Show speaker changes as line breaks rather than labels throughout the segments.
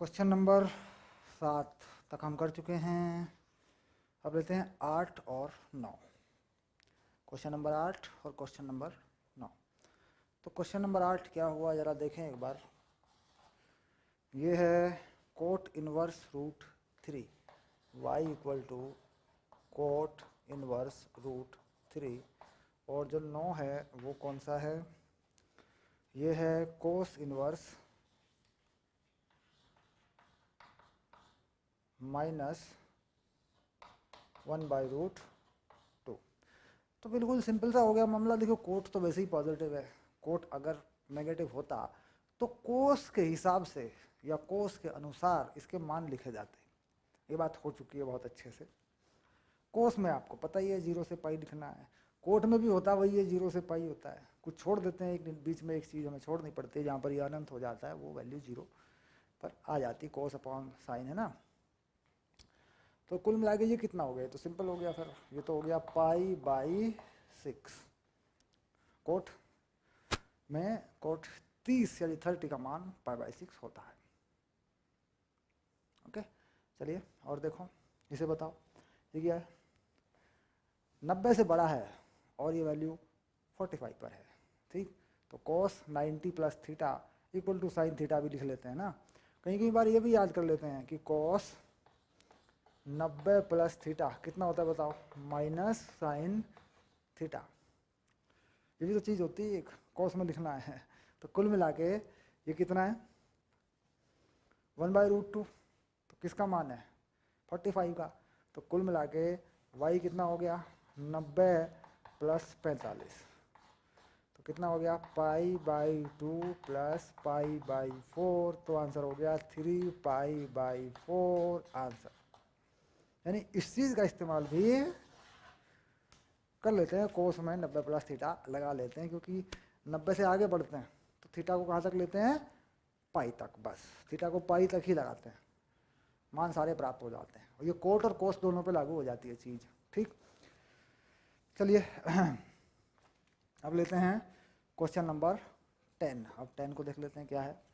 Question number 7 तक हम कर चुके हैं। अब लेते हैं 8 और 9। क्वेश्चन नंबर 8 और क्वेश्चन नंबर 9। तो क्वेश्चन नंबर 8 क्या हुआ ज़रा देखें एक बार। ये है cot inverse root 3 y equal to cot inverse root 3 और जो 9 है वो कौन सा है? ये है कोस इनवर्स -1/√2। तो बिल्कुल सिंपल सा हो गया मामला। देखो कोट तो वैसे ही पॉजिटिव है। कोट अगर नेगेटिव होता तो कोस के हिसाब से या कोस के अनुसार इसके मान लिखे जाते। ये बात हो चुकी है बहुत अच्छे से। कोस में आपको पता ही है 0 से पाई लिखना है। कोट में भी होता वही है, 0 से पाई होता है। कुछ छोड़ देते हैं, एक बीच में एक चीज़ हमें छोड़नी पड़ती है, जहाँ पर ये अनंत हो जाता है वो वैल्यू 0 पर आ जाती। कोस अपॉन साइन है ना। तो कुल मिला के ये कितना हो गया? तो सिंपल हो गया। फिर ये तो हो गया π/6। कोट में कोट 30 यानी 30 का मान π/6 होता है। ओके, चलिए और देखो, इसे बताओ ये क्या है? 90 से बड़ा है और ये वैल्यू 45 पर है। ठीक, तो cos 90 plus theta equal to sine theta भी लिख लेते हैं ना। कहीं कई बार ये भी याद कर लेते हैं कि cos 90 प्लस थीटा कितना होता है बताओ? Minus sine theta. ये भी तो चीज़ होती है, एक कॉस में लिखना है। तो कुल मिला के ये कितना है? 1/√2। तो किसका मान है? 45 का। तो कुल मिला के y कितना हो गया? 90 प्लस 45। तो कितना हो गया? π/2 प्लस π/4। तो आंसर हो गया 3π/4 आंसर। यानी इस चीज़ का इस्तेमाल भी कर लेते हैं। कोस में 90 प्लस थीटा लगा लेते हैं, क्योंकि 90 से आगे बढ़ते हैं तो थीटा को कहाँ तक लेते हैं? पाई तक। बस थीटा को पाई तक ही लगाते हैं, मान सारे प्राप्त हो जाते हैं। और ये कोट और कोस दोनों पे लागू हो जाती है चीज़। ठीक, चलिए अब लेते हैं क्वेश्चन नंबर 10। अब 10 को देख लेते हैं क्या है।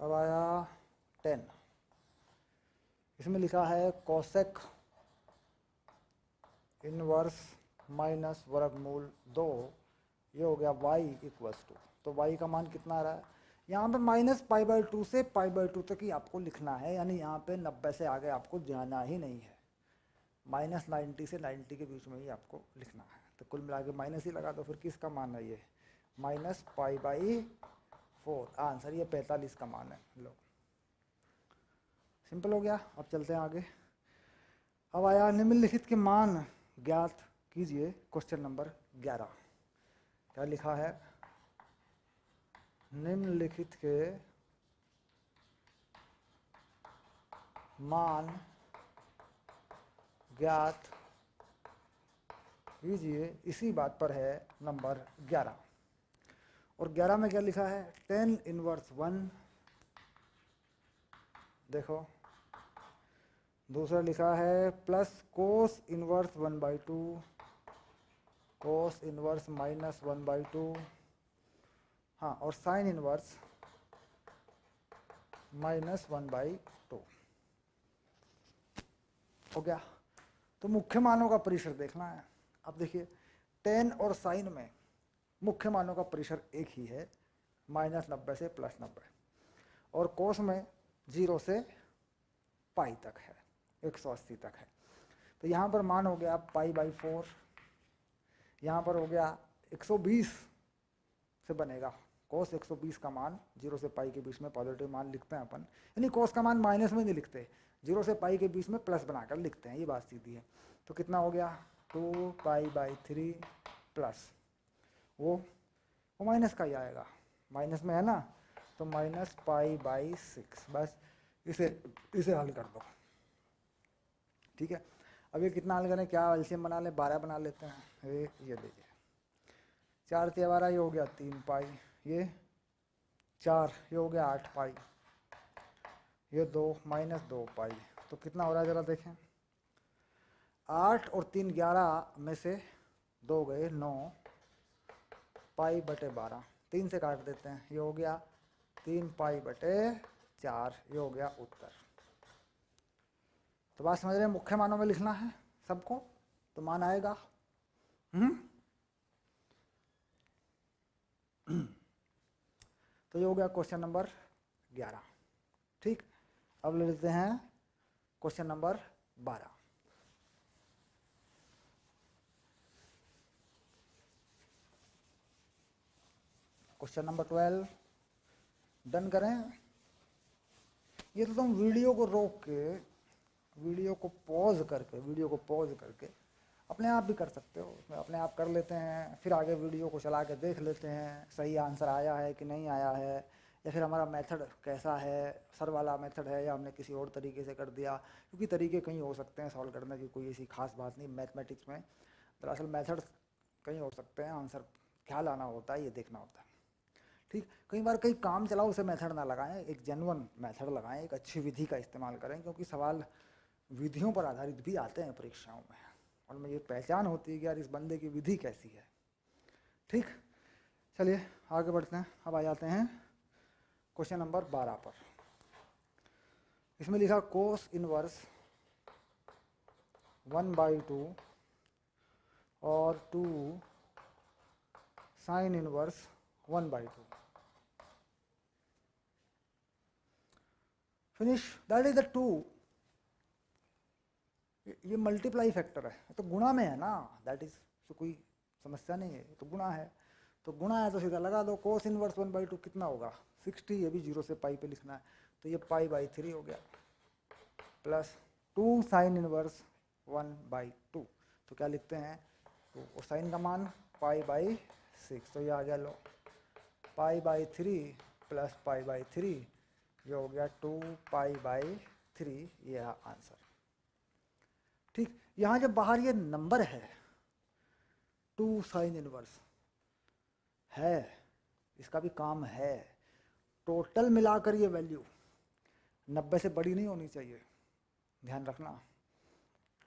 अब आया 10। इसमें लिखा है कोसेक इनवर्स माइनस वर्गमूल 2। ये हो गया y इक्वल्स टू। तो y का मान कितना आ रहा है? यहाँ पे -π/2 से π/2 तक ही आपको लिखना है, यानी यहाँ पे 90 से आगे आपको जाना ही नहीं है। -90 से 90 के बीच में ही आपको लिखना है। तो कुल मिला के माइनस ही लगा दो। फिर किसका मान है ये? -π/4 आंसर। ये 45 का मान है। लो, सिंपल हो गया। अब चलते हैं आगे। अब आया निम्नलिखित के मान ज्ञात कीजिए। क्वेश्चन नंबर 11 क्या लिखा है? निम्नलिखित के मान ज्ञात कीजिए। इसी बात पर है नंबर 11। और 11 में क्या लिखा है? tan inverse 1। देखो, दूसरा लिखा है plus cos inverse 1/2, cos inverse -1/2। हाँ, और साइन इनवर्स -1/2 हो गया। तो मुख्य मानों का परिसर देखना है। अब देखिए, tan और साइन में मुख्य मानों का परिसर एक ही है, -90 से +90। और कोस में 0 से पाई तक है, 180 तक है। तो यहाँ पर मान हो गया π/4। यहाँ पर हो गया 120 से बनेगा। कोस 120 का मान 0 से पाई के बीच में पॉजिटिव मान लिखते हैं अपन, यानी कोस का मान माइनस में नहीं लिखते, 0 से पाई के बीच में प्लस बनाकर लिखते हैं। ये बात सीधी है। तो कितना हो गया? 2π/3 प्लस वो माइनस का ही आएगा, माइनस में है ना, तो -π/6। बस इसे हल कर दो। ठीक है, अब ये कितना हल करें? क्या एलसीएम बना लें? 12 बना लेते हैं। ये लीजिए, 4 × 12 ये हो गया 3π, ये 4 ये हो गया 8π, ये 2 -2π। तो कितना हो रहा है जरा देखें? 8 और 3 11 में से 2 गए 9 पाई बटे 12, 3 से काट देते हैं, ये हो गया 3 पाई बटे 4, ये हो गया उत्तर। तो बात समझ रहे हैं, मुख्य मानों में लिखना है सबको तो मान आएगा। तो ये हो गया क्वेश्चन नंबर 11। ठीक, अब ले लेते हैं question number 12। Question number 12 done करें। ये तो तुम वीडियो को रोक के, वीडियो को पॉज करके अपने आप भी कर सकते हो, उसमें अपने आप कर लेते हैं, फिर आगे वीडियो को चला के देख लेते हैं सही आंसर आया है कि नहीं आया है, या फिर हमारा मेथड कैसा है, सर वाला मेथड है या हमने किसी और तरीके से कर दिया, क्योंकि तरीके कहीं हो सकते हैं सॉल्व करने की, कोई ऐसी खास बात नहीं मैथमेटिक्स में। दरअसल मेथड कहीं हो सकते हैं, आंसर क्या लाना होता है ये देखना होता है। ठीक, कई बार कई काम चलाओ उसे मेथड ना लगाएं, एक जेन्युइन मेथड लगाएं, एक अच्छी विधि का इस्तेमाल करें, क्योंकि सवाल विधियों पर आधारित भी आते हैं परीक्षाओं में, और मुझे पहचान होती है कि यार इस बंदे की विधि कैसी है। ठीक, चलिए आगे बढ़ते हैं। अब आ जाते हैं क्वेश्चन नंबर 12 पर। इसमें लिखा कोस इनवर्स 1/2 और 2 sine inverse 1/2। Finish, that is the 2। ये मल्टीप्लाई फैक्टर है तो गुणा में है ना, दैट इज तो कोई समस्या नहीं है, तो गुणा है, तो गुणा है तो सीधा लगा दो। कोस इनवर्स 1/2 कितना होगा 60, ये भी 0 से पाई पे लिखना है, तो ये पाई/3 हो गया, प्लस 2 साइन इनवर्स 1/2, तो क्या लिखते हैं 2, और साइन का मान पाई/6, तो ये आ गया लो पाई/3 प्लस पाई/3, ये हो गया 2 पाई/3, ये है आंसर। ठीक, यहां जब बाहर ये नंबर है 2 साइन इनवर्स है, इसका भी काम है, टोटल मिलाकर ये वैल्यू 90 से बड़ी नहीं होनी चाहिए, ध्यान रखना,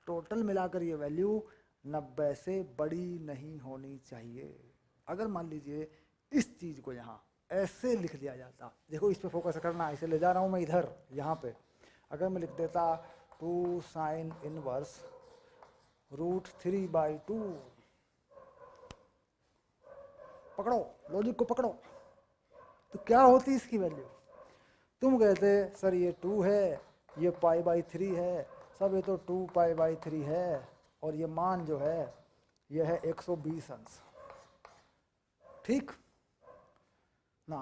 टोटल मिलाकर ये वैल्यू 90 से बड़ी नहीं होनी चाहिए। अगर मान लीजिए इस चीज को यहाँ ऐसे लिख दिया जाता, देखो इस पे फोकस करना, इसे ले जा रहा हूं मैं इधर, यहाँ पे अगर मैं लिख देता 2 साइन इनवर्स √3/2, पकड़ो लॉजिक को पकड़ो, तो क्या होती इसकी वैल्यू, तुम कहते सर ये 2 है, ये पाई/3 है, सब ये तो 2 पाई/3 है, और ये मान जो है ये है 120 अंश। ठीक ना,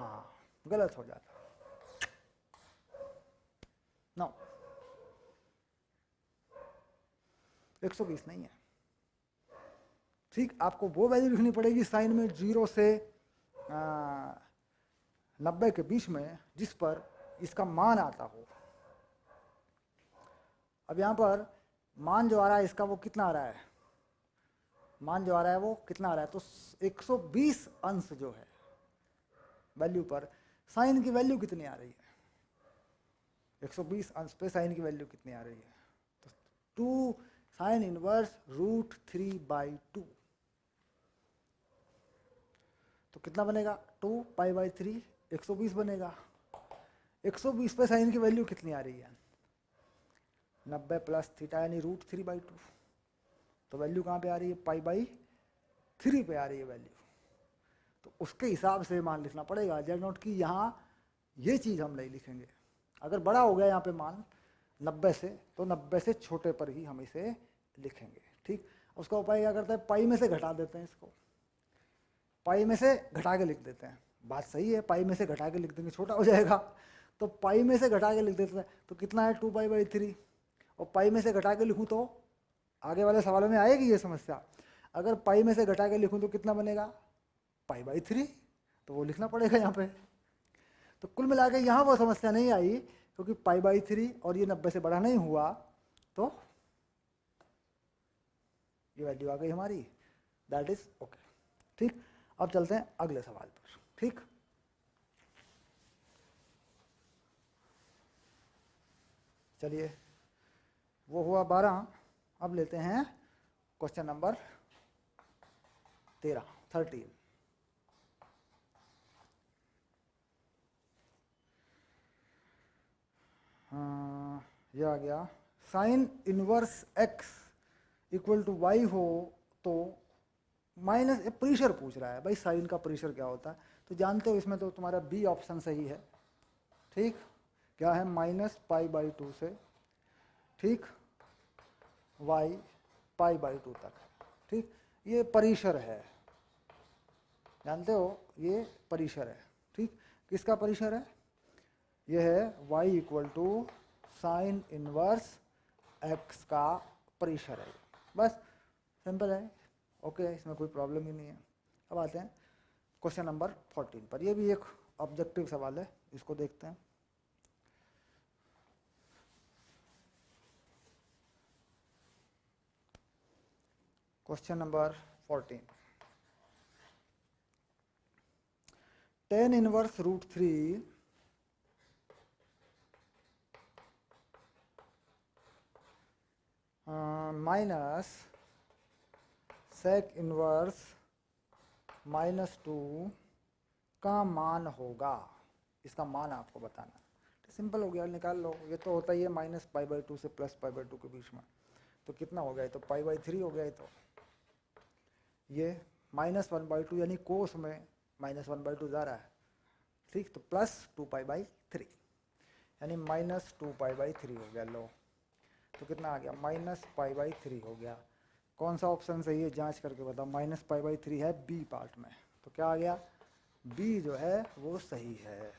गलत हो जाता ना, 120 नहीं है। ठीक, आपको वो वैल्यू लिखनी पड़ेगी साइन में 0 से 90 के बीच में, जिस पर इसका मान आता हो। अब यहाँ पर मान जो आ रहा है इसका वो कितना आ रहा है, मान जो आ रहा है वो कितना आ रहा है, तो 120 अंश जो है वैल्यू पर साइन की वैल्यू कितनी आ रही है, 120 अंश पे साइन की वैल्यू कितनी आ रही है, तो 2 साइन इनवर्स √3/2, तो कितना बनेगा 2 पाई/3, 120 बनेगा। 120 पे साइन की वैल्यू कितनी आ रही है 90 प्लस थीटा यानी √3/2, तो वैल्यू कहाँ पे आ रही है पाई/3 पे आ रही है वैल्यू, तो उसके हिसाब से मान लिखना पड़ेगा। जब नोट की यहाँ ये चीज़ हम नहीं लिखेंगे, अगर बड़ा हो गया यहाँ पे मान 90 से, तो 90 से छोटे पर ही हम इसे लिखेंगे। ठीक, उसका उपाय क्या करते हैं, पाई में से घटा देते हैं, इसको पाई में से घटा के लिख देते हैं। बात सही है, पाई में से घटा के लिख देंगे छोटा हो जाएगा, तो पाई में से घटा के लिख देते हैं, तो कितना है 2 पाई/3, और पाई में से घटा के लिखूँ तो आगे वाले सवालों में आएगी ये समस्या, अगर पाई में से घटा के लिखूँ तो कितना बनेगा पाई/3, तो वो लिखना पड़ेगा यहाँ पे। तो कुल मिला के यहाँ वो समस्या नहीं आई, क्योंकि पाई/3 और ये 90 से बड़ा नहीं हुआ, तो ये वैल्यू आ गई हमारी, दैट इज ओके। ठीक, अब चलते हैं अगले सवाल पर। ठीक, चलिए वो हुआ 12, अब लेते हैं क्वेश्चन नंबर 13 हाँ, ये आ गया sine inverse x equal to y हो तो माइनस प्रेशर पूछ रहा है भाई, साइन का प्रेशर क्या होता है तो जानते हो, इसमें तो तुम्हारा बी ऑप्शन सही है। ठीक, क्या है, -π/2 से ठीक y π/2 तक। ठीक, ये परिसर है, जानते हो ये परिसर है। ठीक, किसका परिसर है, ये है y = साइन इनवर्स x का परिसर है। बस सिंपल है, ओके, इसमें कोई प्रॉब्लम ही नहीं है। अब आते हैं क्वेश्चन नंबर 14 पर। ये भी एक ऑब्जेक्टिव सवाल है, इसको देखते हैं। Question number 14, tan inverse √3 minus sec inverse -2 का मान होगा। इसका मान आपको बताना है। तो सिंपल हो गया, निकाल लो। ये तो होता ही है -π/2 से +π/2 के बीच में। तो कितना हो गया, ये तो π/3 हो गया। ये तो ये -1/2 यानी कोस में -1/2 जा रहा है। ठीक, तो +2π/3 यानी -2π/3 हो गया। लो, तो कितना आ गया, -π/3 हो गया। कौन सा ऑप्शन सही है जांच करके बताओ। -π/3 है बी पार्ट में, तो क्या आ गया, बी जो है वो सही है।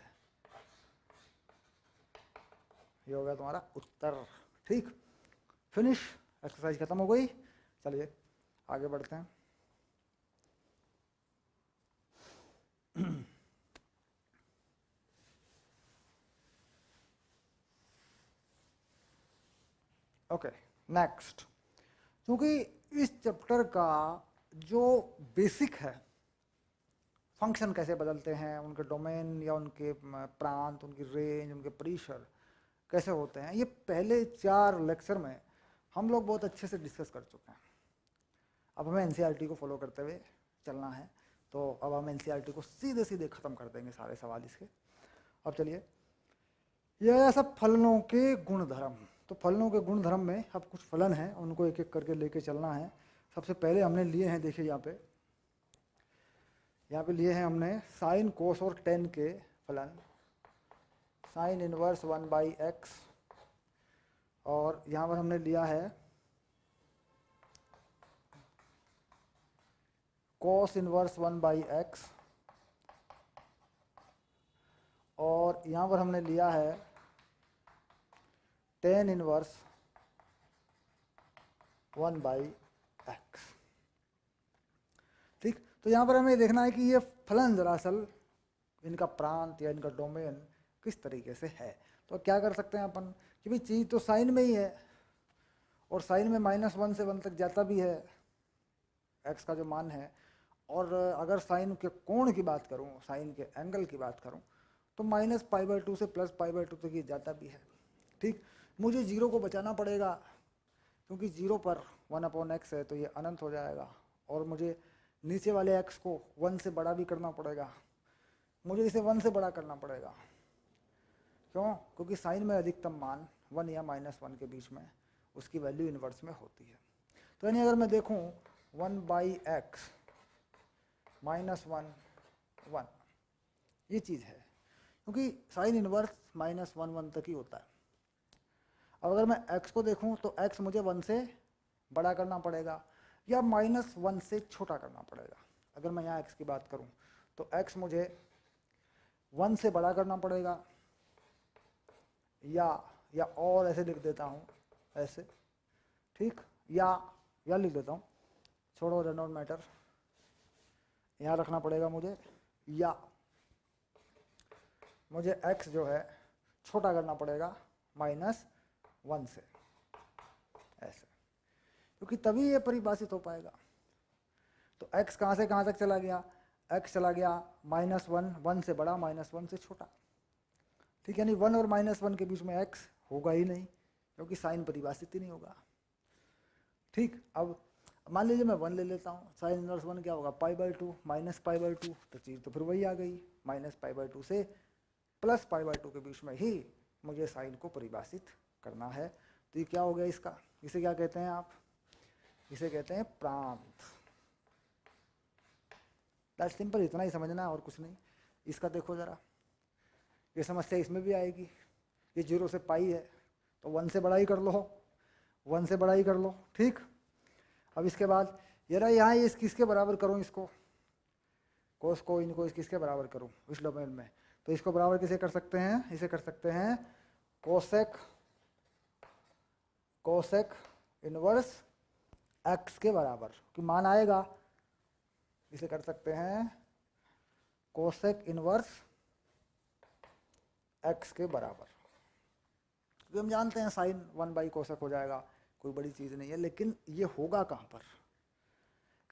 ये हो गया तुम्हारा उत्तर। ठीक, फिनिश, एक्सरसाइज खत्म हो गई। चलिए आगे बढ़ते हैं। Okay, next. क्योंकि इस चैप्टर का जो बेसिक है, फंक्शन कैसे बदलते हैं, उनके डोमेन या उनके प्रांत, उनकी रेंज, उनके परिसर कैसे होते हैं, ये पहले 4 लेक्चर में हम लोग बहुत अच्छे से डिस्कस कर चुके हैं। अब हमें एनसीईआरटी को फॉलो करते हुए चलना है। तो अब हम एनसीईआरटी को सीधे सीधे ख़त्म कर देंगे सारे सवाल इसके। अब चलिए, यह है सब फलनों के गुणधर्म। तो फलनों के गुणधर्म में अब कुछ फलन हैं, उनको एक एक करके लेके चलना है। सबसे पहले हमने लिए हैं, देखिए यहाँ पे लिए हैं हमने साइन, कोस और टेन के फलन। साइन इनवर्स 1/x, और यहाँ पर हमने लिया है cos इनवर्स 1/x, और यहाँ पर हमने लिया है tan इनवर्स 1/x। ठीक, तो यहाँ पर हमें देखना है कि ये फलन दरअसल इनका प्रांत या इनका डोमेन किस तरीके से है। तो क्या कर सकते हैं अपन कि भाई चीज़ तो साइन में ही है, और साइन में -1 से 1 तक जाता भी है x का जो मान है। और अगर साइन के कोण की बात करूं, साइन के एंगल की बात करूं, तो -π/2 से +π/2 तक ये जाता भी है। ठीक, मुझे 0 को बचाना पड़ेगा, क्योंकि 0 पर 1/x है तो ये अनंत हो जाएगा। और मुझे नीचे वाले x को 1 से बड़ा भी करना पड़ेगा, मुझे इसे 1 से बड़ा करना पड़ेगा। क्यों, क्योंकि साइन में अधिकतम मान 1 या -1 के बीच में उसकी वैल्यू इन्वर्स में होती है। तो यानी अगर मैं देखूं 1/x -1 1, ये चीज़ है, क्योंकि साइन इनवर्स -1 तक ही होता है। अब अगर मैं x को देखूं तो x मुझे 1 से बड़ा करना पड़ेगा या -1 से छोटा करना पड़ेगा। अगर मैं यहाँ x की बात करूं तो x मुझे 1 से बड़ा करना पड़ेगा, या और ऐसे लिख देता हूँ, ऐसे। ठीक, या लिख देता हूँ, छोड़ो, डज नॉट मैटर। यहाँ रखना पड़ेगा मुझे, या मुझे x जो है छोटा करना पड़ेगा -1 से, ऐसे, क्योंकि तभी ये परिभाषित हो पाएगा। तो x कहाँ से कहाँ तक चला गया, x चला गया -1, 1 से बड़ा, -1 से छोटा। ठीक, यानी 1 और -1 के बीच में x होगा ही नहीं, क्योंकि साइन परिभाषित ही नहीं होगा। ठीक, अब मान लीजिए मैं 1 ले लेता हूँ, साइन इनवर्स 1 क्या होगा, π/2 माइनस π/2, तो चीज़ तो फिर वही आ गई, माइनस π/2 से प्लस π/2 के बीच में ही मुझे साइन को परिभाषित करना है। तो ये क्या हो गया इसका, इसे क्या कहते हैं आप, इसे कहते हैं प्रांत। दैट्स सिंपल, इतना ही समझना है और कुछ नहीं। इसका देखो जरा, ये समस्या इसमें भी आएगी, ये 0 से पाई है तो 1 से बड़ा ही कर लो, 1 से बड़ा ही कर लो, ठीक। अब इसके बाद ये रहा, यहाँ इस किसके बराबर करूँ इसको, कोस को, इनको इस किसके बराबर करूँ इस डोमेन में, तो इसको बराबर किसे कर सकते हैं, इसे कर सकते हैं कोसेक, कोसेक इनवर्स एक्स के बराबर, कि मान आएगा, इसे कर सकते हैं कोसेक इनवर्स एक्स के बराबर, क्योंकि हम जानते हैं साइन 1 कोसेक हो जाएगा, कोई बड़ी चीज़ नहीं है। लेकिन ये होगा कहाँ पर,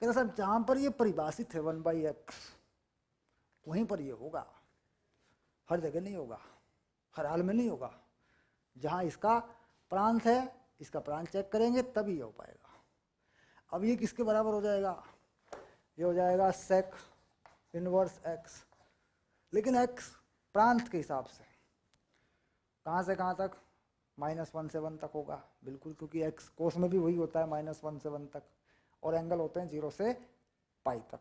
कहते साहब जहाँ पर ये परिभाषित है 1/x वहीं पर ये होगा, हर जगह नहीं होगा, हर हाल में नहीं होगा। जहाँ इसका प्रांत है, इसका प्रांत चेक करेंगे तभी ये हो पाएगा। अब ये किसके बराबर हो जाएगा, ये हो जाएगा सेक इनवर्स एक्स, लेकिन एक्स प्रांत के हिसाब से कहाँ से कहाँ तक, -1 से 1 तक होगा, बिल्कुल, क्योंकि एक्स कोस में भी वही होता है -1 से 1 तक, और एंगल होते हैं 0 से पाई तक,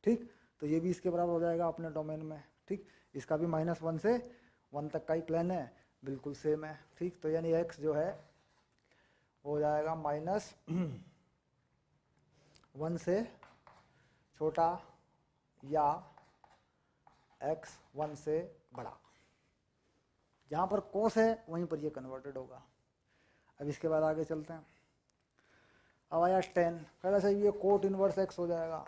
ठीक। तो ये भी इसके बराबर हो जाएगा अपने डोमेन में, ठीक। इसका भी -1 से 1 तक का ही प्लान है, बिल्कुल सेम है, ठीक। तो यानी एक्स जो है हो जाएगा -1 से छोटा या एक्स 1 से बड़ा, जहाँ पर कोस है वहीं पर ये कन्वर्टेड होगा। अब इसके बाद आगे चलते हैं। अब आया tan, पहले से ये कोट इनवर्स एक्स हो जाएगा,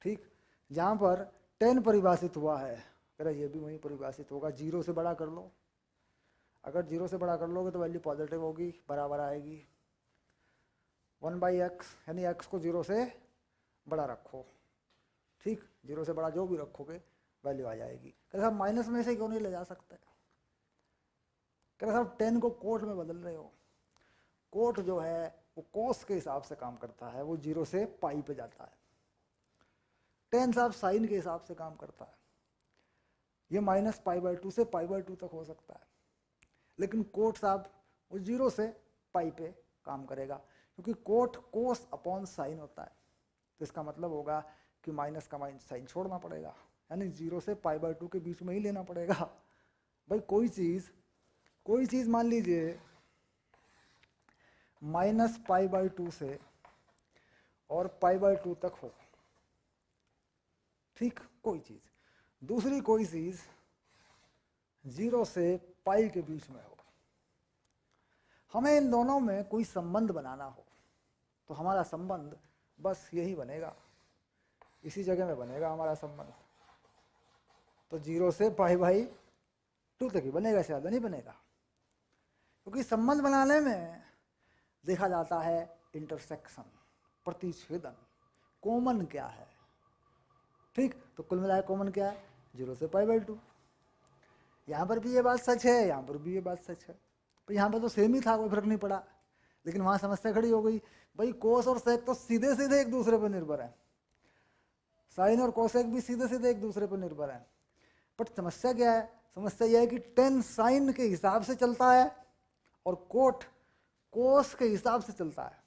ठीक। जहाँ पर tan परिभाषित हुआ है, पहले ये भी वहीं परिभाषित होगा, 0 से बड़ा कर लो, अगर 0 से बड़ा कर लोगे तो वैल्यू पॉजिटिव होगी, बराबर आएगी 1/x, यानी x को 0 से बड़ा रखो, ठीक। 0 से बड़ा जो भी रखोगे वैल्यू आ जाएगी। कहते साहब माइनस में से क्यों नहीं ले जा सकते, कहते साहब 10 को कोट में बदल रहे हो, कोट जो है वो कोस के हिसाब से काम करता है, वो 0 से पाई पे जाता है। 10 साहब साइन के हिसाब से काम करता है, ये -π/2 से π/2 तक हो सकता है, लेकिन कोट साहब वो 0 से पाई पे काम करेगा, क्योंकि कोट कोस अपॉन साइन होता है। तो इसका मतलब होगा कि माइनस का माइनस साइन छोड़ना पड़ेगा, यानी 0 से π/2 के बीच में ही लेना पड़ेगा। भाई कोई चीज़ मान लीजिए -π/2 से और π/2 तक हो, ठीक, कोई चीज़, दूसरी कोई चीज़ 0 से पाई के बीच में हो, हमें इन दोनों में कोई संबंध बनाना हो, तो हमारा संबंध बस यही बनेगा, इसी जगह में बनेगा हमारा संबंध। तो 0 से π/2 तक ही बनेगा, ज़्यादा नहीं बनेगा, क्योंकि संबंध बनाने में देखा जाता है इंटरसेक्शन, प्रतिच्छेदन, कॉमन क्या है, ठीक। तो कुल मिलाकर कॉमन क्या है, 0 से π/2। यहाँ पर भी ये बात सच है, यहाँ पर भी ये बात सच है, तो यहाँ पर तो सेम ही था, कोई फर्क नहीं पड़ा, लेकिन वहाँ समस्या खड़ी हो गई, भाई कोस और सेक तो सीधे सीधे एक दूसरे पर निर्भर है, साइन और कोसेक भी सीधे सीधे एक दूसरे पर निर्भर है। बट समस्या क्या है, समस्या यह है कि tan साइन के हिसाब से चलता है और कोट कोस के हिसाब से चलता है,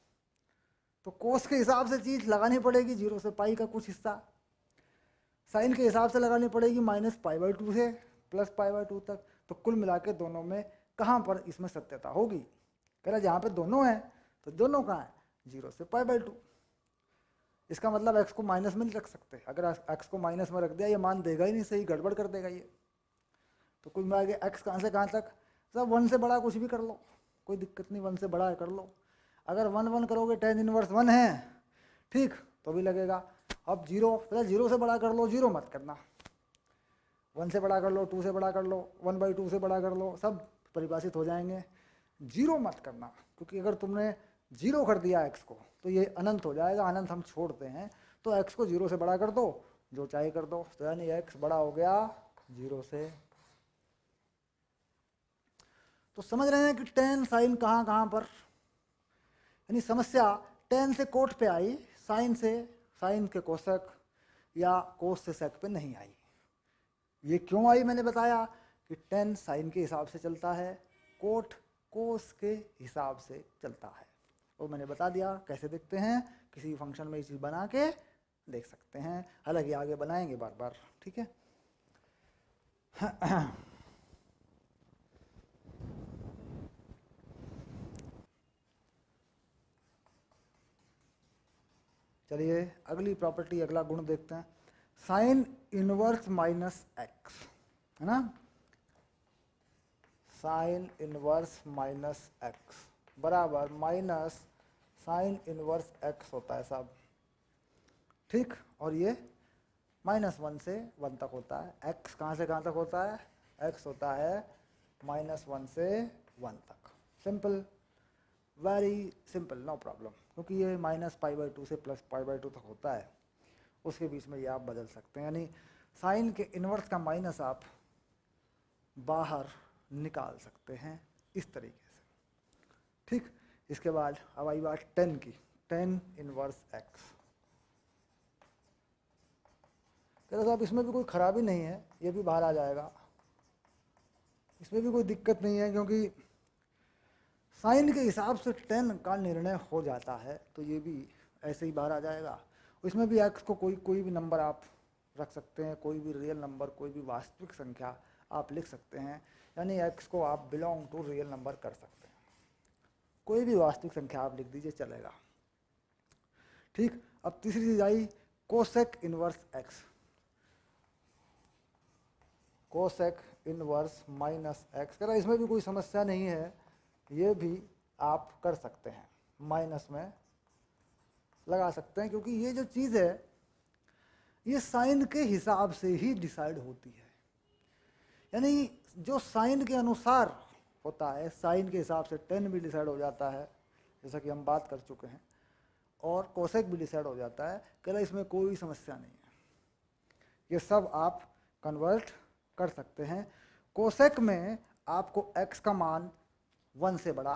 तो कोस के हिसाब से चीज लगानी पड़ेगी 0 से पाई का कुछ हिस्सा, साइन के हिसाब से लगानी पड़ेगी -π/2 से +π/2 तक। तो कुल मिला के दोनों में कहाँ पर इसमें सत्यता होगी, कह रहा जहाँ पे दोनों हैं तो दोनों कहाँ है, 0 से π/2। इसका मतलब x को माइनस में नहीं रख सकते, अगर x को माइनस में रख दिया ये मान देगा ही नहीं, सही गड़बड़ कर देगा ये। तो कुल मिला के x कहाँ से कहाँ तक, सब 1 से बड़ा कुछ भी कर लो, कोई दिक्कत नहीं, 1 से बड़ा है कर लो, अगर 1 करोगे tan इनवर्स 1 है, ठीक, तो भी लगेगा। अब 0, पहले 0 से बड़ा कर लो, 0 मत करना, 1 से बड़ा कर लो, 2 से बड़ा कर लो, 1/2 से बड़ा कर लो, सब परिभाषित हो जाएंगे। 0 मत करना, क्योंकि अगर तुमने 0 कर दिया x को तो ये अनंत हो जाएगा, अनंत हम छोड़ते हैं, तो x को 0 से बड़ा कर दो, जो चाहे कर दो, तो यानी x बड़ा हो गया 0 से। तो समझ रहे हैं कि tan साइन कहाँ कहाँ पर, यानी समस्या टेन से कोट पे आई, साइन के कोसेक या कोस से सेक पे नहीं आई। ये क्यों आई मैंने बताया कि टेन साइन के हिसाब से चलता है, कोट कोस के हिसाब से चलता है। और मैंने बता दिया कैसे देखते हैं, किसी फंक्शन में ये चीज़ बना के देख सकते हैं, हालांकि आगे बनाएंगे बार बार, ठीक है। चलिए अगली प्रॉपर्टी, अगला गुण देखते हैं। साइन इनवर्स माइनस एक्स, है ना, साइन इनवर्स माइनस एक्स बराबर माइनस साइन इनवर्स एक्स होता है साहब, ठीक। और ये -1 से 1 तक होता है। एक्स कहाँ से कहाँ तक होता है, एक्स होता है -1 से 1 तक। Simple, very simple, no problem, क्योंकि ये -π/2 से +π/2 तक होता है, उसके बीच में ये आप बदल सकते हैं। यानी साइन के इन्वर्स का माइनस आप बाहर निकाल सकते हैं इस तरीके से, ठीक। इसके बाद अब आई बात टेन की, टेन इनवर्स एक्स। चलो साहब इसमें भी कोई खराबी नहीं है, ये भी बाहर आ जाएगा, इसमें भी कोई दिक्कत नहीं है, क्योंकि साइन के हिसाब से टेन का निर्णय हो जाता है, तो ये भी ऐसे ही बाहर आ जाएगा। इसमें भी एक्स को कोई भी नंबर आप रख सकते हैं, कोई भी रियल नंबर, कोई भी वास्तविक संख्या आप लिख सकते हैं, यानी एक्स को आप बिलोंग टू रियल नंबर कर सकते हैं, कोई भी वास्तविक संख्या आप लिख दीजिए चलेगा, ठीक। अब तीसरी चीज आई cosec inverse x, cosec inverse minus x. कह रहा इसमें भी कोई समस्या नहीं है, ये भी आप कर सकते हैं, माइनस में लगा सकते हैं, क्योंकि ये जो चीज़ है ये साइन के हिसाब से ही डिसाइड होती है। यानी जो साइन के अनुसार होता है, साइन के हिसाब से टेन भी डिसाइड हो जाता है, जैसा कि हम बात कर चुके हैं, और कोसेक भी डिसाइड हो जाता है। कह रहा इसमें कोई समस्या नहीं है, ये सब आप कन्वर्ट कर सकते हैं। कोसेक में आपको एक्स का मान 1 से बड़ा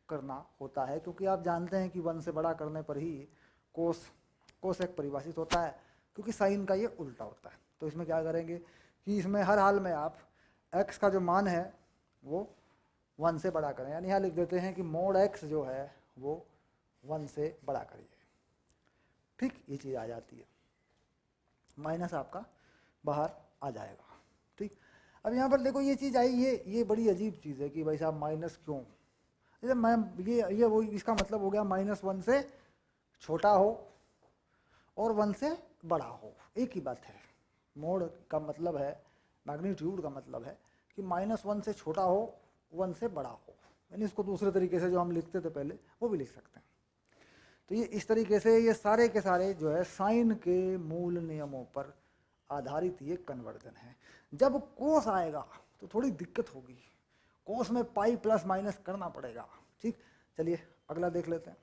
करना होता है, क्योंकि आप जानते हैं कि 1 से बड़ा करने पर ही कोसेक परिभाषित होता है, क्योंकि साइन का ये उल्टा होता है। तो इसमें क्या करेंगे कि इसमें हर हाल में आप x का जो मान है वो 1 से बड़ा करें, यानी यहाँ लिख देते हैं कि मोड x जो है वो 1 से बड़ा करिए, ठीक। ये चीज़ आ जाती है, माइनस आपका बाहर आ जाएगा, ठीक। अब यहाँ पर देखो ये चीज़ आई, ये बड़ी अजीब चीज़ है कि भाई साहब माइनस क्यों, जैसे मैं ये वो इसका मतलब हो गया -1 से छोटा हो और 1 से बड़ा हो, एक ही बात है। मोड का मतलब है, मैग्नीट्यूड का मतलब है कि -1 से छोटा हो, 1 से बड़ा हो, यानी इसको दूसरे तरीके से जो हम लिखते थे पहले वो भी लिख सकते हैं। तो ये इस तरीके से ये सारे के सारे जो है साइन के मूल नियमों पर आधारित ये कन्वर्जन है। जब कोस आएगा तो थोड़ी दिक्कत होगी, कोस में पाई प्लस माइनस करना पड़ेगा, ठीक। चलिए अगला देख लेते हैं।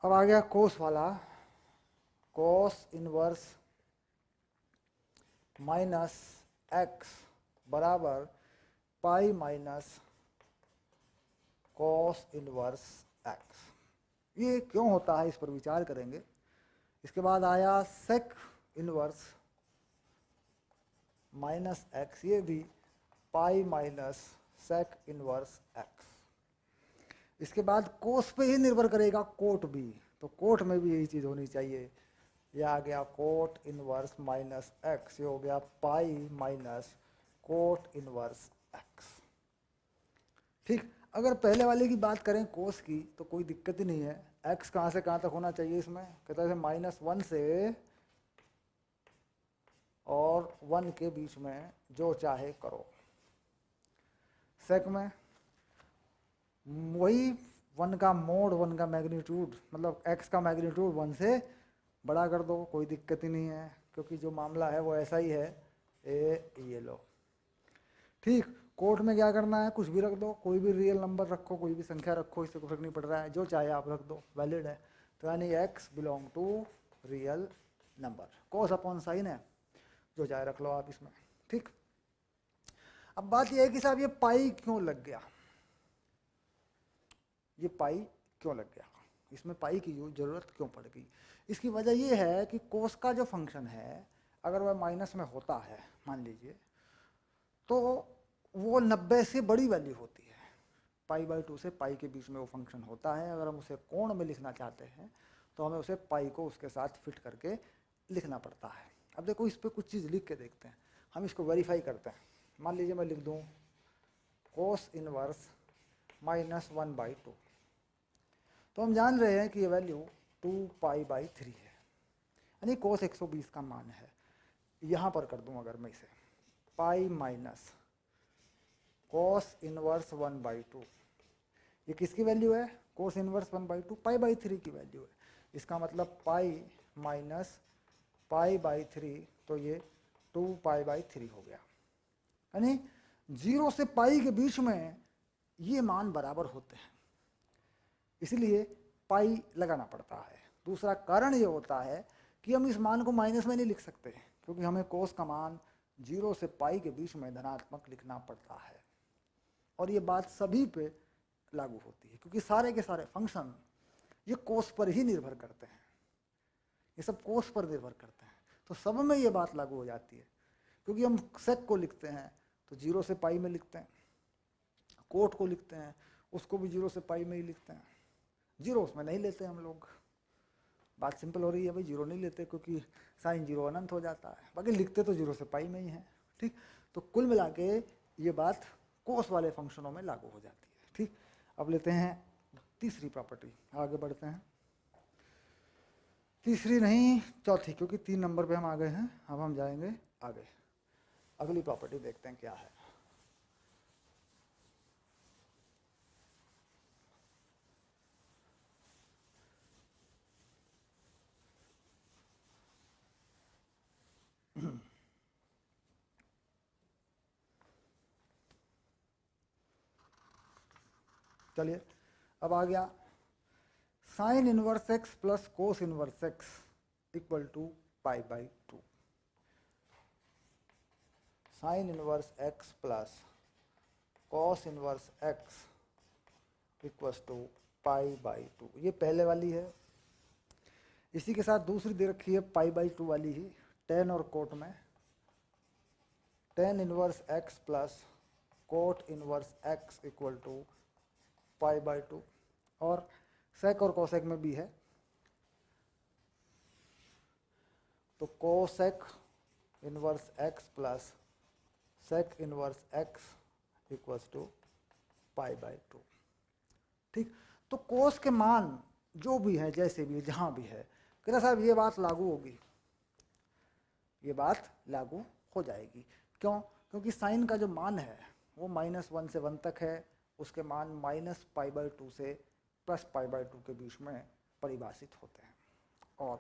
अब आ गया कोस वाला, कोस इनवर्स माइनस एक्स बराबर pi minus cos inverse x. ये क्यों होता है इस पर विचार करेंगे। इसके बाद आया सेक इनवर्स माइनस एक्स, ये भी pi minus sec inverse x. इसके बाद कोस पे ही निर्भर करेगा कोट भी, तो कोट में भी यही चीज़ होनी चाहिए। यह आ गया कोट इनवर्स माइनस एक्स, ये हो गया pi minus cot inverse x, ठीक। अगर पहले वाले की बात करें कोस की तो कोई दिक्कत ही नहीं है। एक्स कहाँ से कहाँ तक होना चाहिए इसमें, कहता है -1 से और 1 के बीच में जो चाहे करो। सेक में वही 1 का मोड, 1 का मैग्नीट्यूड, मतलब x का मैग्नीट्यूड 1 से बड़ा कर दो, कोई दिक्कत ही नहीं है, क्योंकि जो मामला है वो ऐसा ही है। ये लो, ठीक। कोट में क्या करना है, कुछ भी रख दो, कोई भी रियल नंबर रखो, कोई भी संख्या रखो, इससे कोई फर्क नहीं पड़ रहा है, जो चाहे आप रख दो, वैलिड है। तो यानी x belong to real number, cos upon sine है, जो चाहे रख लो आप इसमें। ठीक, अब बात यह है कि साहब ये पाई क्यों लग गया, ये पाई क्यों लग गया, इसमें पाई की जरूरत क्यों पड़ गई। इसकी वजह यह है कि कोस का जो फंक्शन है अगर वह माइनस में होता है मान लीजिए, तो वो 90 से बड़ी वैल्यू होती है, पाई/2 से पाई के बीच में वो फंक्शन होता है। अगर हम उसे कोण में लिखना चाहते हैं तो हमें उसे पाई को उसके साथ फिट करके लिखना पड़ता है। अब देखो इस पर कुछ चीज़ लिख के देखते हैं, हम इसको वेरीफाई करते हैं। मान लीजिए मैं लिख दूँ कोस इनवर्स -1/2, तो हम जान रहे हैं कि ये वैल्यू 2π/3 है, यानी कोस 120 का मान है। यहाँ पर कर दूँ अगर मैं इसे पाई माइनस कोस इनवर्स 1/2, ये किसकी वैल्यू है, कोस इनवर्स 1/2 π/3 की वैल्यू है। इसका मतलब पाई माइनस π/3, तो ये 2π/3 हो गया। यानी 0 से पाई के बीच में ये मान बराबर होते हैं, इसलिए पाई लगाना पड़ता है। दूसरा कारण ये होता है कि हम इस मान को माइनस में नहीं लिख सकते, क्योंकि हमें कोस का मान 0 से पाई के बीच में धनात्मक लिखना पड़ता है। और ये बात सभी पे लागू होती है, क्योंकि सारे के सारे फंक्शन ये कोस पर ही निर्भर करते हैं, ये सब कोस पर निर्भर करते हैं, तो सब में ये बात लागू हो जाती है। क्योंकि हम सेक को लिखते हैं तो 0 से पाई में लिखते हैं, कोट को लिखते हैं उसको भी 0 से पाई में ही लिखते हैं, 0 उसमें नहीं लेते हम लोग। बात सिंपल हो रही है भाई, 0 नहीं लेते क्योंकि साइन 0 अनंत हो जाता है, बाकी लिखते तो 0 से पाई में ही है। ठीक, तो कुल मिला के ये बात कोस वाले फंक्शनों में लागू हो जाती है। ठीक, अब लेते हैं तीसरी प्रॉपर्टी, आगे बढ़ते हैं। तीसरी नहीं चौथी, क्योंकि 3 नंबर पे हम आ गए हैं, अब हम जाएंगे आगे, अगली प्रॉपर्टी देखते हैं क्या है। चलिए अब आ गया sine inverse x plus cos inverse x equal to π/2। Sine inverse x plus cos inverse x equals to π/2, ये पहले वाली है। इसी के साथ दूसरी दे रखी है π/2 वाली ही, टेन और कोट में tan inverse x plus cot inverse x equal to π/2, और सेक और कोसेक में भी है, तो cosec inverse x plus sec inverse x equals to π/2। ठीक, तो कोस के मान जो भी है, जैसे भी है, जहां भी है, कहना साहब ये बात लागू होगी, ये बात लागू हो जाएगी। क्यों? क्योंकि साइन का जो मान है वो -1 से 1 तक है, उसके मान -π/2 से +π/2 के बीच में परिभाषित होते हैं, और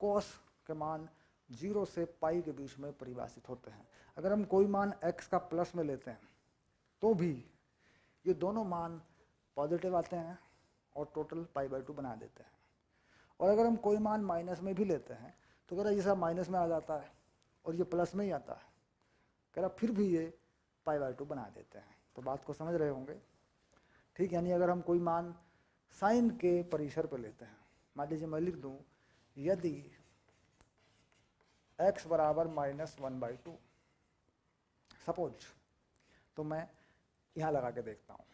कोस के मान 0 से पाई के बीच में परिभाषित होते हैं। अगर हम कोई मान x का प्लस में लेते हैं तो भी ये दोनों मान पॉजिटिव आते हैं और टोटल π/2 बना देते हैं, और अगर हम कोई मान माइनस में भी लेते हैं तो कह रहा ये सब माइनस में आ जाता है और ये प्लस में ही आता है, कह रहा फिर भी ये π/2 बना देते हैं। तो बात को समझ रहे होंगे। ठीक, यानी अगर हम कोई मान साइन के परिसर पर लेते हैं, मान लीजिए मैं लिख दूं यदि x बराबर -1/2 सपोज, तो मैं यहाँ लगा के देखता हूँ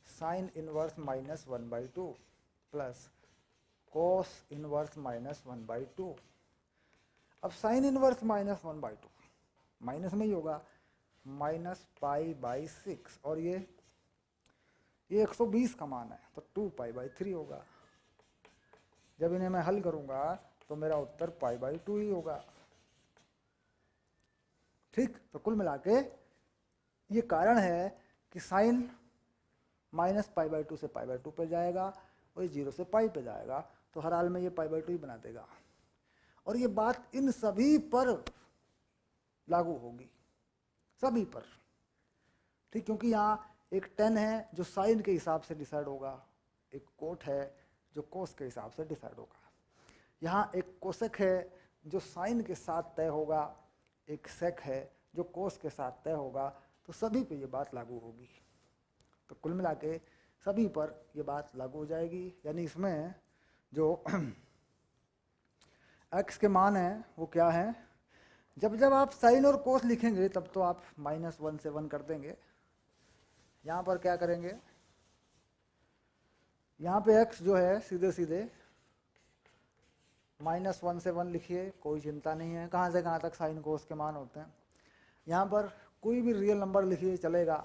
sine inverse -1/2 plus cos inverse -1/2। अब साइन इनवर्स -1/2 माइनस में ही होगा, -π/6, और ये 120 का मान है तो 2π/3 होगा। जब इन्हें मैं हल करूंगा तो मेरा उत्तर π/2 ही होगा। ठीक, तो कुल मिला के ये कारण है कि साइन -π/2 से π/2 पे जाएगा और ये 0 से पाई पे जाएगा, तो हर हाल में ये π/2 ही बना देगा। और ये बात इन सभी पर लागू होगी, सभी पर, ठीक, क्योंकि यहाँ एक टेन है जो साइन के हिसाब से डिसाइड होगा, एक कोट है जो कोस के हिसाब से डिसाइड होगा। यहाँ एक कोसेक है जो साइन के साथ तय होगा, एक सेक है जो कोस के साथ तय होगा। तो सभी पे ये बात लागू होगी। तो कुल मिला के सभी पर ये बात लागू हो जाएगी। यानी इसमें जो x के मान हैं वो क्या है, जब जब आप साइन और कोस लिखेंगे तब तो आप -1 से 1 कर देंगे। यहाँ पर क्या करेंगे, यहाँ पे x जो है सीधे सीधे -1 से 1 लिखिए, कोई चिंता नहीं है। कहाँ से कहाँ तक साइन कोस के मान होते हैं। यहाँ पर कोई भी रियल नंबर लिखिए चलेगा,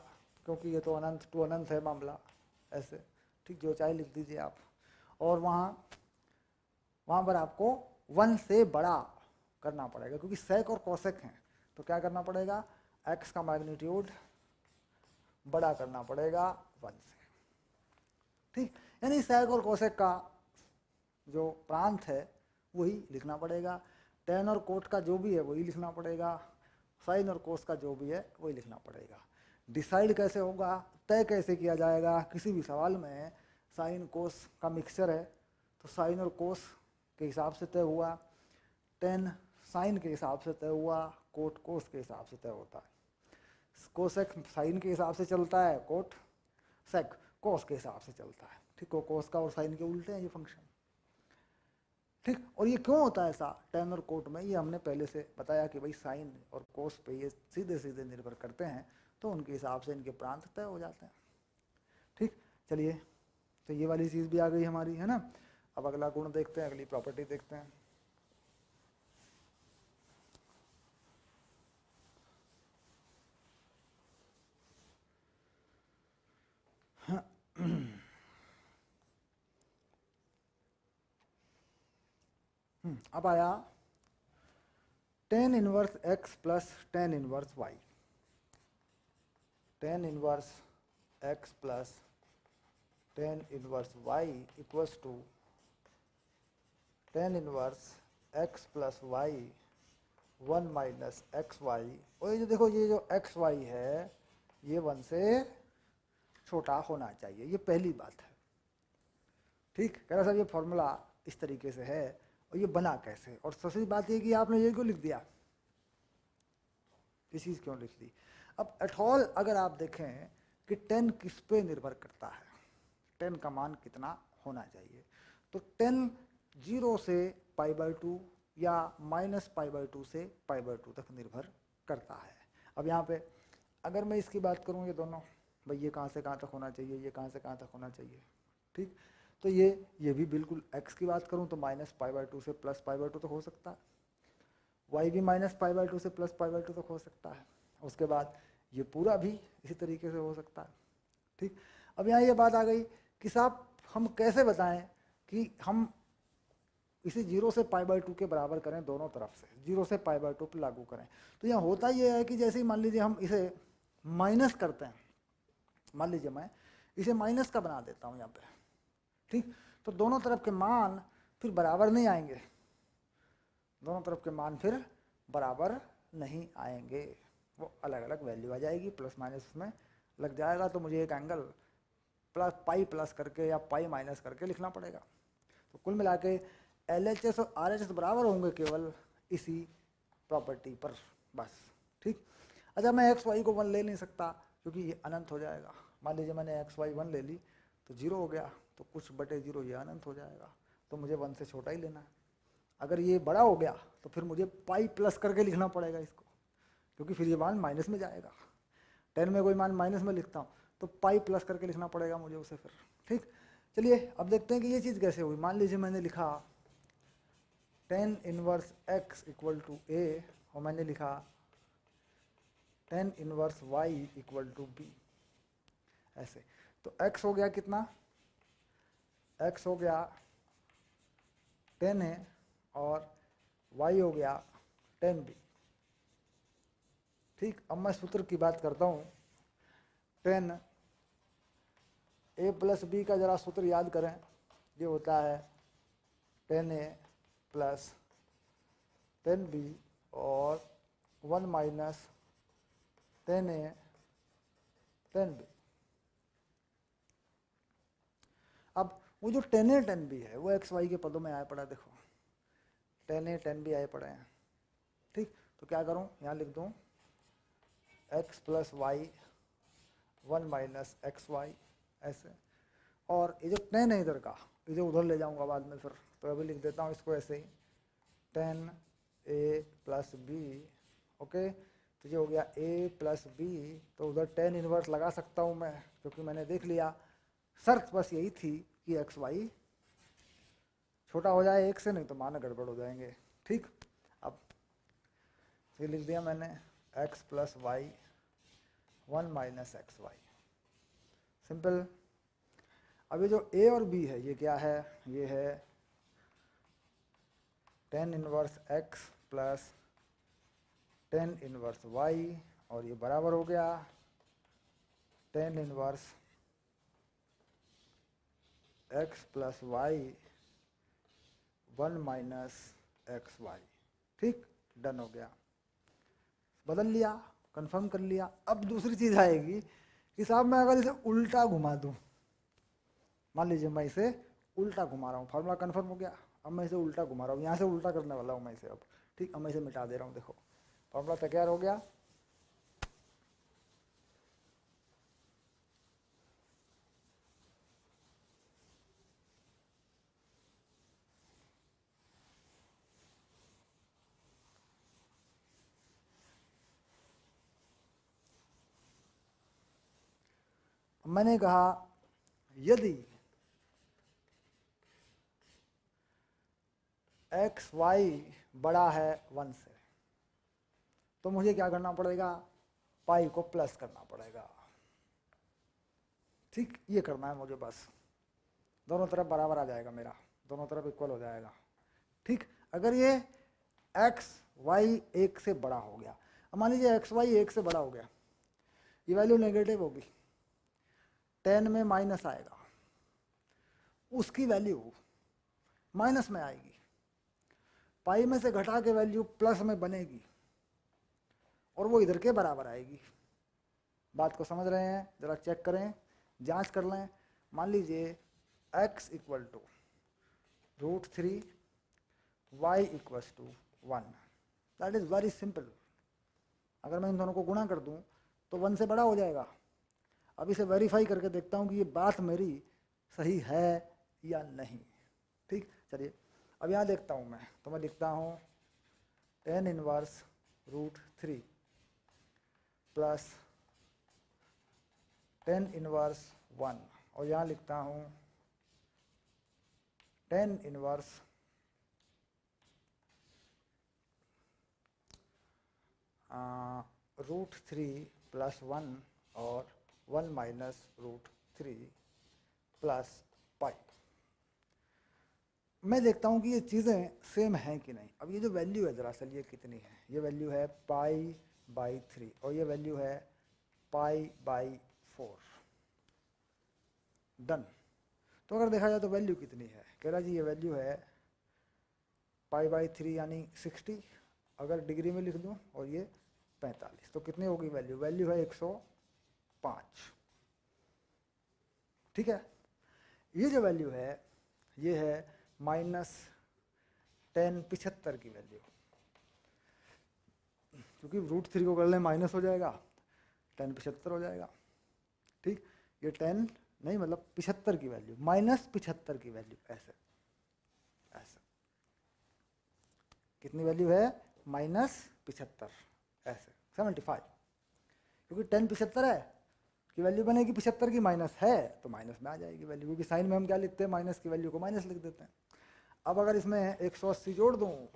क्योंकि ये तो अनंत टू अनंत है मामला, ऐसे ठीक जो चाहे लिख दीजिए आप। और वहाँ पर आपको 1 से बड़ा करना पड़ेगा, क्योंकि सेक और कोसेक हैं। तो क्या करना पड़ेगा, x का मैग्नीट्यूड बड़ा करना पड़ेगा 1 से। ठीक, यानी सेक और कोसेक का जो प्रांत है वही लिखना पड़ेगा, टेन और कोट का जो भी है वही लिखना पड़ेगा, साइन और कोस का जो भी है वही लिखना पड़ेगा। डिसाइड कैसे होगा, तय कैसे किया जाएगा, किसी भी सवाल में साइन कोस का मिक्सचर है तो साइन और कोस के हिसाब से तय हुआ, टेन साइन के हिसाब से तय हुआ, कोट कोस के हिसाब से तय होता है। कोसेक साइन के हिसाब से चलता है, कोट सेक कोस के हिसाब से चलता है। ठीक, कोस का और साइन के उल्टे हैं ये फंक्शन। ठीक, और ये क्यों होता है ऐसा टेन और कोट में, ये हमने पहले से बताया कि भाई साइन और कोस पे ये सीधे सीधे निर्भर करते हैं, तो उनके हिसाब से इनके प्रांत तय हो जाते हैं। ठीक, चलिए, तो ये वाली चीज़ भी आ गई हमारी, है ना। अब अगला गुण देखते हैं, अगली प्रॉपर्टी देखते हैं। अब आया tan inverse x plus tan inverse y। Tan inverse x plus tan inverse y equals to tan inverse x plus y 1 minus x y. और ये जो देखो, ये जो एक्स वाई है ये 1 से छोटा होना चाहिए, ये पहली बात है। ठीक, कह रहा साहब ये फॉर्मूला इस तरीके से है और ये बना कैसे, और सबसे बात ये कि आपने ये क्यों लिख दिया, ये चीज़ क्यों लिख दी। अब एटॉल अगर आप देखें कि 10 किस पे निर्भर करता है, 10 का मान कितना होना चाहिए, तो 10 0 से π/2 या -π/2 से π/2 तक निर्भर करता है। अब यहाँ पे अगर मैं इसकी बात करूँ, ये दोनों भाई ये कहाँ से कहाँ तक होना चाहिए, ये कहाँ से कहाँ तक होना चाहिए। ठीक, तो ये भी बिल्कुल x की बात करूँ तो -π/2 से +π/2 तक हो सकता है, y भी -π/2 से +π/2 तक हो सकता है। उसके बाद ये पूरा भी इसी तरीके से हो सकता है। ठीक, अब यहाँ ये बात आ गई कि साहब हम कैसे बताएं कि हम इसे 0 से π/2 के बराबर करें, दोनों तरफ से 0 से π/2 पर लागू करें। तो यहाँ होता ये है कि जैसे ही मान लीजिए हम इसे माइनस करते हैं, मान लीजिए मैं इसे माइनस का बना देता हूँ यहाँ पे। ठीक, तो दोनों तरफ के मान फिर बराबर नहीं आएंगे, दोनों तरफ के मान फिर बराबर नहीं आएंगे, वो अलग अलग वैल्यू आ जाएगी, प्लस माइनस उसमें लग जाएगा। तो मुझे एक एंगल प्लस पाई प्लस करके या पाई माइनस करके लिखना पड़ेगा। तो कुल मिला के LHS और RHS बराबर होंगे केवल इसी प्रॉपर्टी पर, बस। ठीक, अच्छा मैं एक्स वाई को 1 ले नहीं सकता क्योंकि ये अनंत हो जाएगा। मान लीजिए मैंने एक्स वाई 1 ले ली तो 0 हो गया, तो कुछ बटे 0 ये अनंत हो जाएगा, तो मुझे 1 से छोटा ही लेना है। अगर ये बड़ा हो गया तो फिर मुझे पाई प्लस करके लिखना पड़ेगा इसको, क्योंकि फिर ये मान माइनस में जाएगा। 10 में कोई मान माइनस में लिखता हूँ तो पाई प्लस करके लिखना पड़ेगा मुझे उसे फिर। ठीक, चलिए अब देखते हैं कि ये चीज़ कैसे हुई। मान लीजिए मैंने लिखा 10 inverse x equal to a और मैंने लिखा 10 inverse y equal to b, ऐसे। तो x हो गया कितना, x हो गया 10a और y हो गया 10b। ठीक, अब मैं सूत्र की बात करता हूँ। 10 a प्लस b का जरा सूत्र याद करें, ये होता है 10a प्लस 10b और 1 माइनस 10a tan b। अब वो जो tan a tan b है वो एक्स वाई के पदों में आया पड़ा, देखो tan a tan b आए पड़े हैं, ठीक। तो क्या करूं, यहाँ लिख दूं x plus y 1 minus x y ऐसे, और ये जो tan है इधर का, ये जो उधर ले जाऊंगा बाद में फिर, तो अभी लिख देता हूँ इसको ऐसे ही tan a plus b, okay. तो ये हो गया a प्लस बी, तो उधर tan इनवर्स लगा सकता हूँ मैं, क्योंकि मैंने देख लिया, शर्त बस यही थी कि एक्स वाई छोटा हो जाए एक से, नहीं तो मान गड़बड़ हो जाएंगे, ठीक। अब ये लिख दिया मैंने x plus y 1 minus x y, simple. अब ये जो a और b है ये क्या है, ये है tan inverse x plus tan inverse y, और ये बराबर हो गया tan inverse x plus y 1 minus x y, ठीक। डन हो गया, बदल लिया, कंफर्म कर लिया। अब दूसरी चीज आएगी कि साहब मैं अगर इसे उल्टा घुमा दूं, मान लीजिए मैं इसे उल्टा घुमा रहा हूँ, फार्मूला कंफर्म हो गया, अब मैं इसे उल्टा घुमा रहा हूँ, यहाँ से उल्टा करने वाला हूँ मैं इसे अब, ठीक। अब मैं इसे मिटा दे रहा हूँ, देखो फार्मूला तैयार हो गया। मैंने कहा यदि एक्स वाई बड़ा है 1 से, तो मुझे क्या करना पड़ेगा, पाई को प्लस करना पड़ेगा, ठीक। ये करना है मुझे बस, दोनों तरफ बराबर आ जाएगा मेरा, दोनों तरफ इक्वल हो जाएगा, ठीक। अगर ये एक्स वाई 1 से बड़ा हो गया, अब मान लीजिए एक्स वाई 1 से बड़ा हो गया, ये वैल्यू नेगेटिव होगी, 10 में माइनस आएगा, उसकी वैल्यू माइनस में आएगी, पाई में से घटा के वैल्यू प्लस में बनेगी, और वो इधर के बराबर आएगी। बात को समझ रहे हैं, जरा चेक करें, जांच कर लें। मान लीजिए x equal to √3 y equals to 1, that is very simple. अगर मैं इन दोनों को गुणा कर दूं तो 1 से बड़ा हो जाएगा। अब इसे वेरीफाई करके देखता हूं कि ये बात मेरी सही है या नहीं, ठीक। चलिए अब यहाँ देखता हूँ मैं, तो मैं लिखता हूँ tan inverse √3 plus tan inverse 1, और यहाँ लिखता हूँ tan इनवर्स √3 प्लस 1 और 1 माइनस √3 प्लस पाई। मैं देखता हूँ कि ये चीज़ें सेम हैं कि नहीं। अब ये जो वैल्यू है दरअसल ये कितनी है, ये वैल्यू है π/3 और ये वैल्यू है π/4। डन। तो अगर देखा जाए तो वैल्यू कितनी है, कह रहा जी ये वैल्यू है π/3 यानी 60, अगर डिग्री में लिख दूँ, और ये 45, तो कितनी होगी वैल्यू, वैल्यू है 105, ठीक है। ये जो वैल्यू है ये है -10 75 की वैल्यू, क्योंकि √3 को कर लें माइनस हो जाएगा, 10 75 हो जाएगा, ठीक। ये 10 नहीं मतलब 75 की वैल्यू, -75 की वैल्यू, ऐसे ऐसे कितनी वैल्यू है, -75, ऐसे 75, क्योंकि 10 75 है की वैल्यू बनेगी 75 की, माइनस है तो माइनस में आ जाएगी वैल्यू, क्योंकि साइन में हम क्या लिखते हैं, माइनस की वैल्यू को माइनस लिख देते हैं। अब अगर इसमें 180 जोड़ दूं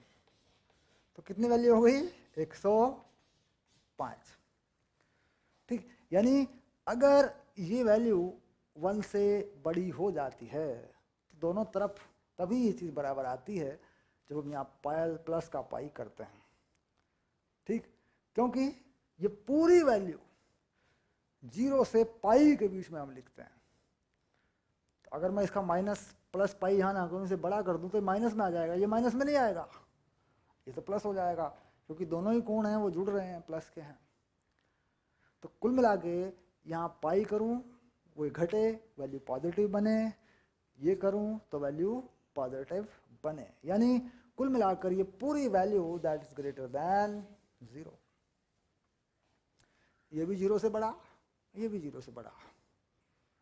तो कितनी वैल्यू हो गई, 105, ठीक। यानी अगर ये वैल्यू 1 से बड़ी हो जाती है तो दोनों तरफ तभी ये चीज़ बराबर आती है जब हम यहाँ पाई प्लस का पाई करते हैं, ठीक। क्योंकि ये पूरी वैल्यू 0 से पाई के बीच में हम लिखते हैं, तो अगर मैं इसका माइनस प्लस पाई यहाँ ना करूँ, इसे बड़ा कर दूँ तो माइनस में आ जाएगा, ये माइनस में नहीं आएगा, ये तो प्लस हो जाएगा, क्योंकि दोनों ही कोण हैं वो जुड़ रहे हैं, प्लस के हैं। तो कुल मिला के यहाँ पाई करूँ वो घटे, वैल्यू पॉजिटिव बने, ये करूँ तो वैल्यू पॉजिटिव बने, यानी कुल मिलाकर ये पूरी value that is greater than 0। ये भी 0 से बड़ा, ये भी 0 से बड़ा,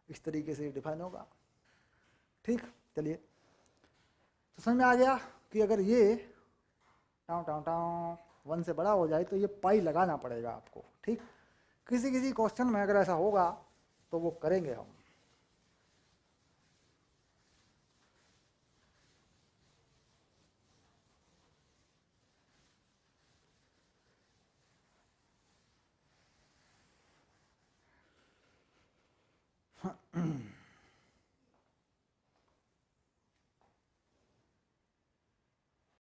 इस तरीके से डिफाइन होगा। ठीक, चलिए तो समझ में आ गया कि अगर ये टाउ टाउ टाउ 1 से बड़ा हो जाए तो ये पाई लगाना पड़ेगा आपको। ठीक, किसी किसी क्वेश्चन में अगर ऐसा होगा तो वो करेंगे हम।